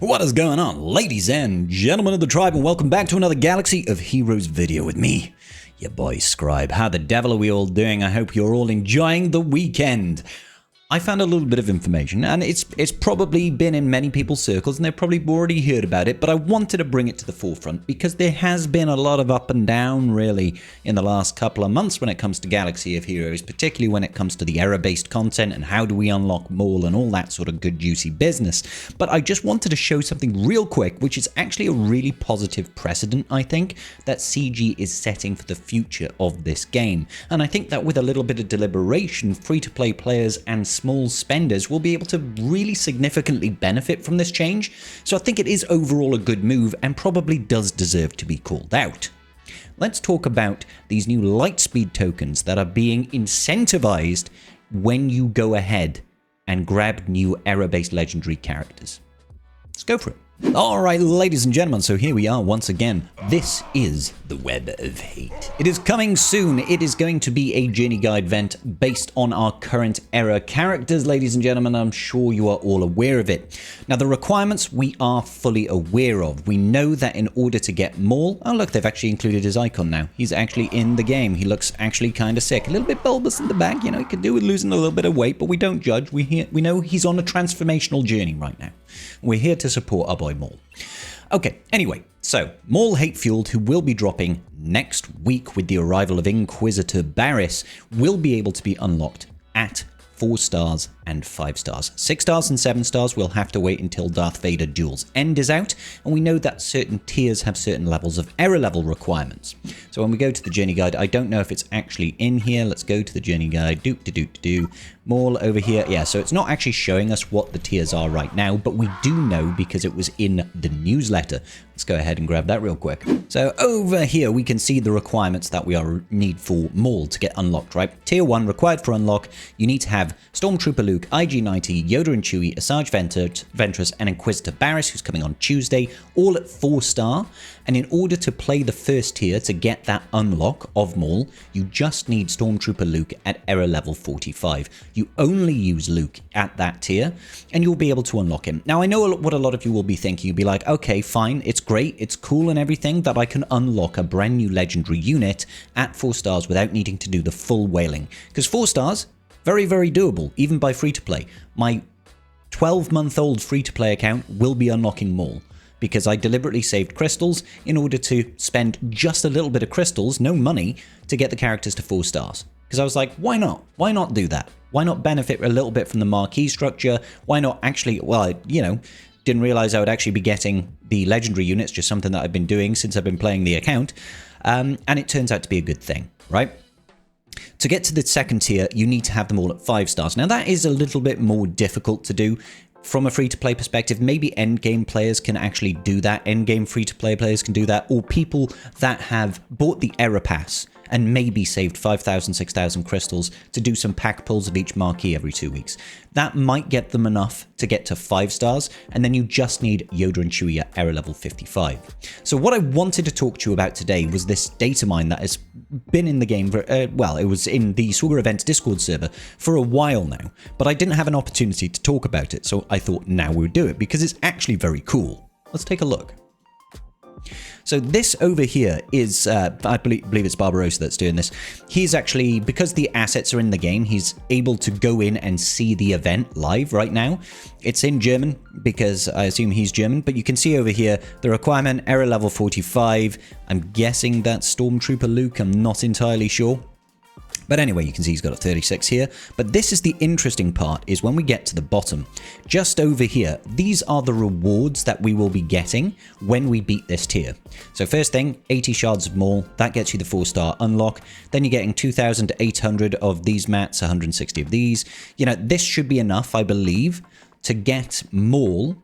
What is going on, ladies and gentlemen of the tribe, and welcome back to another Galaxy of Heroes video with me, your boy Scribe. How the devil are we all doing? I hope you're all enjoying the weekend. I found a little bit of information, and it's probably been in many people's circles, and they've probably already heard about it, but I wanted to bring it to the forefront because there has been a lot of up and down, really, in the last couple of months when it comes to Galaxy of Heroes, particularly when it comes to the error-based content and how do we unlock Maul and all that sort of good, juicy business. But I just wanted to show something real quick, which is actually a really positive precedent, I think, that CG is setting for the future of this game. And I think that with a little bit of deliberation, free-to-play players and small spenders will be able to really significantly benefit from this change. So I think it is overall a good move and probably does deserve to be called out. Let's talk about these new lightspeed tokens that are being incentivized when you go ahead and grab new error-based legendary characters. Let's go for it. Alright, ladies and gentlemen, so here we are once again. This is the Web of Hate. It is coming soon. It is going to be a journey guide event based on our current error characters, ladies and gentlemen. I'm sure you are all aware of it. Now, the requirements we are fully aware of. We know that in order to get Maul... Oh, look, they've actually included his icon now. He's actually in the game. He looks actually kind of sick. A little bit bulbous in the back. You know, he could do with losing a little bit of weight, but we don't judge. We know he's on a transformational journey right now. We're here to support our boy Maul. Okay, anyway, so Maul Hate-Fueled, who will be dropping next week with the arrival of Inquisitor Barriss, will be able to be unlocked at 4 stars and 5 stars. 6 stars and 7 stars will have to wait until Darth Vader Duel's End is out, and we know that certain tiers have certain levels of error level requirements. So when we go to the journey guide, I don't know if it's actually in here. Let's go to the journey guide. Maul over here. Yeah, so it's not actually showing us what the tiers are right now, but we do know because it was in the newsletter. Let's go ahead and grab that real quick. So over here, we can see the requirements that we need for Maul to get unlocked, right? Tier 1, required for unlock, you need to have Stormtrooper Luke, IG-90, Yoda and Chewie, Asajj Ventress, and Inquisitor Barriss, who's coming on Tuesday, all at 4 star. And in order to play the first tier to get that unlock of Maul, you just need Stormtrooper Luke at error level 45. You only use Luke at that tier, and you'll be able to unlock him. Now, I know what a lot of you will be thinking. You'll be like, okay, fine, it's great, it's cool and everything that I can unlock a brand new legendary unit at 4 stars without needing to do the full whaling. Because 4 stars, very, very doable, even by free-to-play. My 12-month-old free-to-play account will be unlocking Maul, because I deliberately saved crystals in order to spend just a little bit of crystals, no money, to get the characters to 4 stars. Because I was like, why not? Why not do that? Why not benefit a little bit from the marquee structure? Why not actually, well, didn't realize I would actually be getting the legendary units, just something that I've been doing since I've been playing the account. And it turns out to be a good thing, right? To get to the second tier, you need to have them all at 5 stars. Now, that is a little bit more difficult to do. From a free-to-play perspective, maybe endgame players can actually do that. Endgame free-to-play players can do that. Or people that have bought the error pass and maybe saved 5,000, 6,000 crystals to do some pack pulls of each marquee every 2 weeks. That might get them enough to get to 5 stars, and then you just need Yoda and Chewie at error level 55. So what I wanted to talk to you about today was this data mine that has been in the game, it was in the Swigger Events Discord server for a while now, but I didn't have an opportunity to talk about it, so I thought now we would do it, because it's actually very cool. Let's take a look. So this over here is, I believe it's Barbarossa that's doing this. He's actually, because the assets are in the game, he's able to go in and see the event live right now. It's in German, because I assume he's German, but you can see over here, the requirement, error level 45. I'm guessing that's Stormtrooper Luke, I'm not entirely sure. But anyway, you can see he's got a 36 here. But this is the interesting part, is when we get to the bottom, just over here, these are the rewards that we will be getting when we beat this tier. So first thing, 80 shards of Maul, that gets you the 4-star unlock. Then you're getting 2,800 of these mats, 160 of these. This should be enough, I believe, to get Maul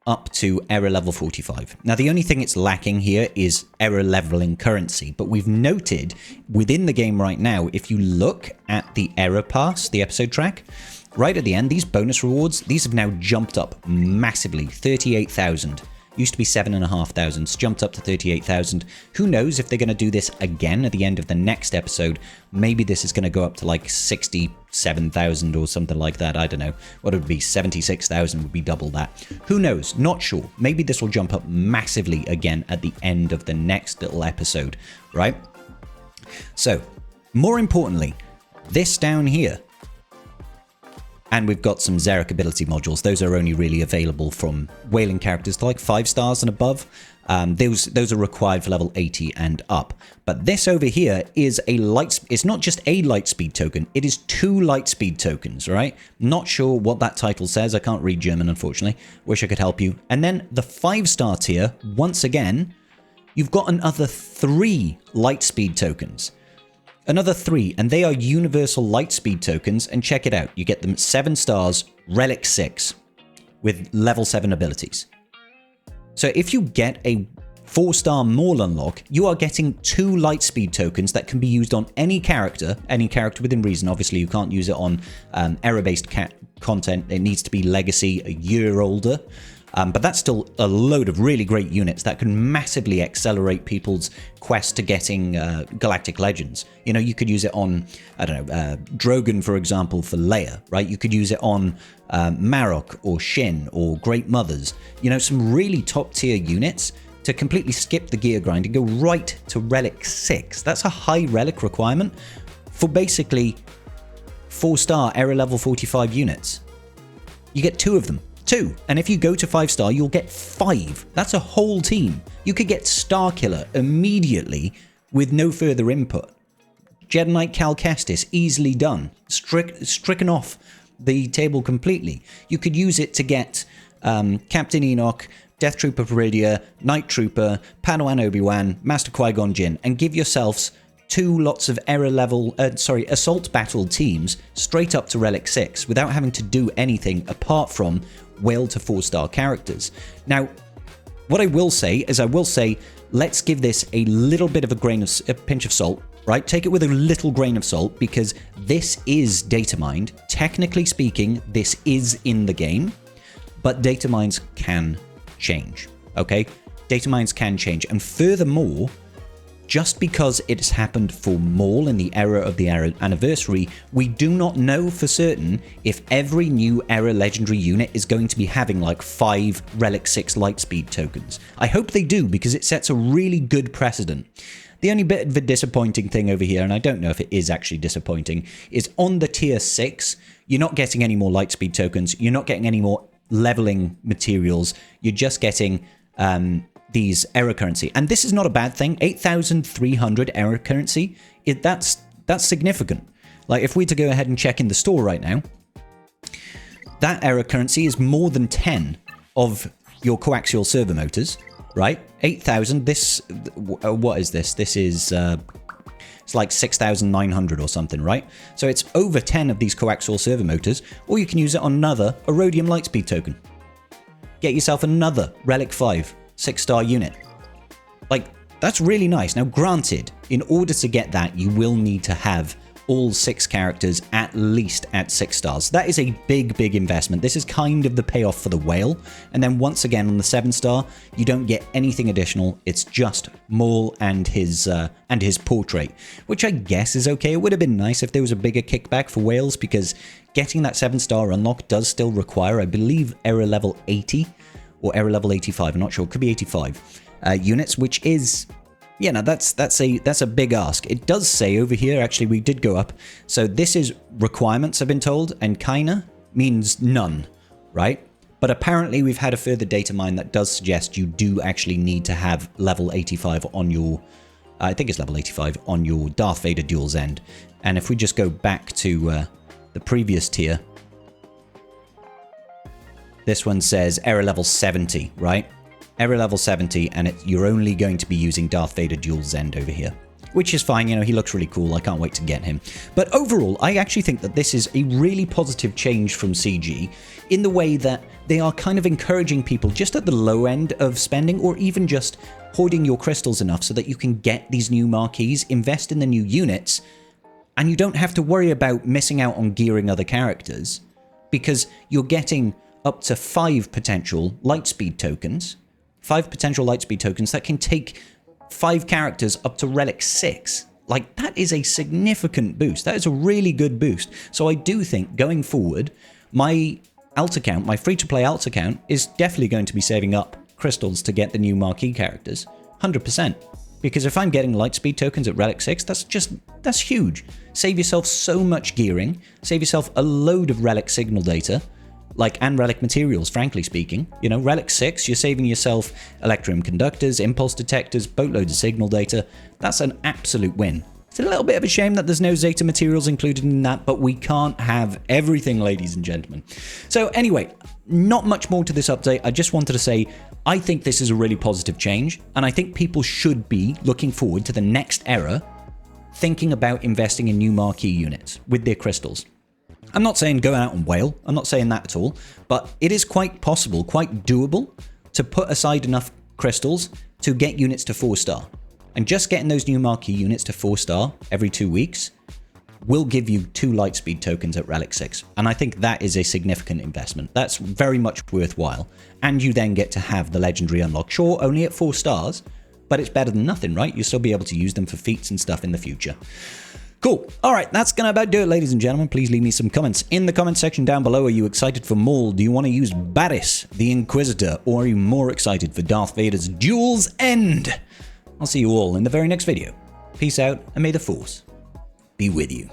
up to error level 45. Now, the only thing it's lacking here is error leveling currency, but we've noted within the game right now, if you look at the error pass, the episode track, right at the end, these bonus rewards, these have now jumped up massively, 38,000 Used to be 7,500. It's jumped up to 38,000. Who knows if they're going to do this again at the end of the next episode? Maybe this is going to go up to like 67,000 or something like that. I don't know. What it would be? 76,000 would be double that. Who knows? Not sure. Maybe this will jump up massively again at the end of the next little episode, right? So, more importantly, this down here. And we've got some Xaereth ability modules. Those are only really available from whaling characters to like 5 stars and above. Those are required for level 80 and up. But this over here is it's not just a lightspeed token, it is 2 lightspeed tokens, right? Not sure what that title says. I can't read German, unfortunately. Wish I could help you. And then the 5-star tier, once again, you've got another 3 lightspeed tokens. Another 3, and they are universal lightspeed tokens, and check it out. You get them 7 stars, Relic 6, with level 7 abilities. So if you get a 4-star Maul unlock, you are getting 2 lightspeed tokens that can be used on any character within reason. Obviously, you can't use it on error-based content. It needs to be legacy, a year older. But that's still a load of really great units that can massively accelerate people's quest to getting Galactic Legends. You know, you could use it on, I don't know, Drogon, for example, for Leia, right? You could use it on Marok or Shin or Great Mothers. You know, some really top-tier units to completely skip the gear grind and go right to Relic 6. That's a high Relic requirement for basically 4-star error level 45 units. You get 2 of them. 2. And if you go to 5-star, you'll get 5. That's a whole team. You could get Starkiller immediately with no further input. Jedi Knight Cal Kestis, easily done. Stricken off the table completely. You could use it to get Captain Enoch, Death Trooper Peridia, Night Trooper, Padawan Obi-Wan, Master Qui-Gon Jinn, and give yourselves 2 lots of assault battle teams straight up to Relic 6 without having to do anything apart from whale to 4-star characters. Now, what I will say is let's give this a little bit of a pinch of salt, right? Take it with a little grain of salt because this is data mined. Technically speaking, this is in the game, but data mines can change, okay? Data mines can change. And furthermore, just because it has happened for Maul in the era of the anniversary, we do not know for certain if every new era legendary unit is going to be having like 5 Relic 6 lightspeed tokens. I hope they do because it sets a really good precedent. The only bit of a disappointing thing over here, and I don't know if it is actually disappointing, is on the tier 6, you're not getting any more lightspeed tokens, you're not getting any more leveling materials, you're just getting these error currency. And this is not a bad thing. 8,300 error currency, that's significant. Like if we were to go ahead and check in the store right now, that error currency is more than 10 of your coaxial servo motors, right? 8,000, this, what is this? This is, it's like 6,900 or something, right? So it's over 10 of these coaxial servo motors, or you can use it on another Erodium Lightspeed token. Get yourself another Relic 5 6-star unit. Like, that's really nice. Now, granted, in order to get that, you will need to have all 6 characters at least at 6 stars. That is a big, big investment. This is kind of the payoff for the whale. And then once again, on the 7-star, you don't get anything additional. It's just Maul and his portrait, which I guess is okay. It would have been nice if there was a bigger kickback for whales because getting that 7-star unlock does still require, I believe, error level 80 or error level 85. I'm not sure. It could be 85 units, which is, you know, that's a big ask. It does say over here, actually, we did go up. So this is requirements, I've been told, and kinda means none, right? But apparently we've had a further data mine that does suggest you do actually need to have level 85 on your, I think it's level 85 on your Darth Vader Duel's End. And if we just go back to the previous tier, this one says error level 70, right? Error level 70, and you're only going to be using Darth Vader Duel's End over here. Which is fine, you know, he looks really cool, I can't wait to get him. But overall, I actually think that this is a really positive change from CG, in the way that they are kind of encouraging people just at the low end of spending, or even just hoarding your crystals enough so that you can get these new marquees, invest in the new units, and you don't have to worry about missing out on gearing other characters, because you're getting up to 5 potential lightspeed tokens, 5 potential Lightspeed tokens that can take 5 characters up to Relic 6. Like, that is a significant boost. That is a really good boost. So I do think, going forward, my alt account, my free-to-play alt account, is definitely going to be saving up crystals to get the new marquee characters. 100%. Because if I'm getting Lightspeed tokens at Relic 6, that's huge. Save yourself so much gearing. Save yourself a load of Relic signal data. And Relic materials, frankly speaking. You know, Relic 6, you're saving yourself Electrum conductors, impulse detectors, boatloads of signal data. That's an absolute win. It's a little bit of a shame that there's no Zeta materials included in that, but we can't have everything, ladies and gentlemen. So anyway, not much more to this update. I just wanted to say, I think this is a really positive change, and I think people should be looking forward to the next era, thinking about investing in new marquee units with their crystals. I'm not saying go out and whale, I'm not saying that at all, but it is quite possible, quite doable, to put aside enough crystals to get units to 4-star. And just getting those new marquee units to 4-star every 2 weeks will give you 2 Lightspeed tokens at Relic 6. And I think that is a significant investment. That's very much worthwhile. And you then get to have the legendary unlock. Sure, only at 4 stars, but it's better than nothing, right? You'll still be able to use them for feats and stuff in the future. Cool. All right, that's going to about do it, ladies and gentlemen. Please leave me some comments in the comment section down below. Are you excited for Maul? Do you want to use Barris, the Inquisitor? Or are you more excited for Darth Vader's Duel's End? I'll see you all in the very next video. Peace out, and may the Force be with you.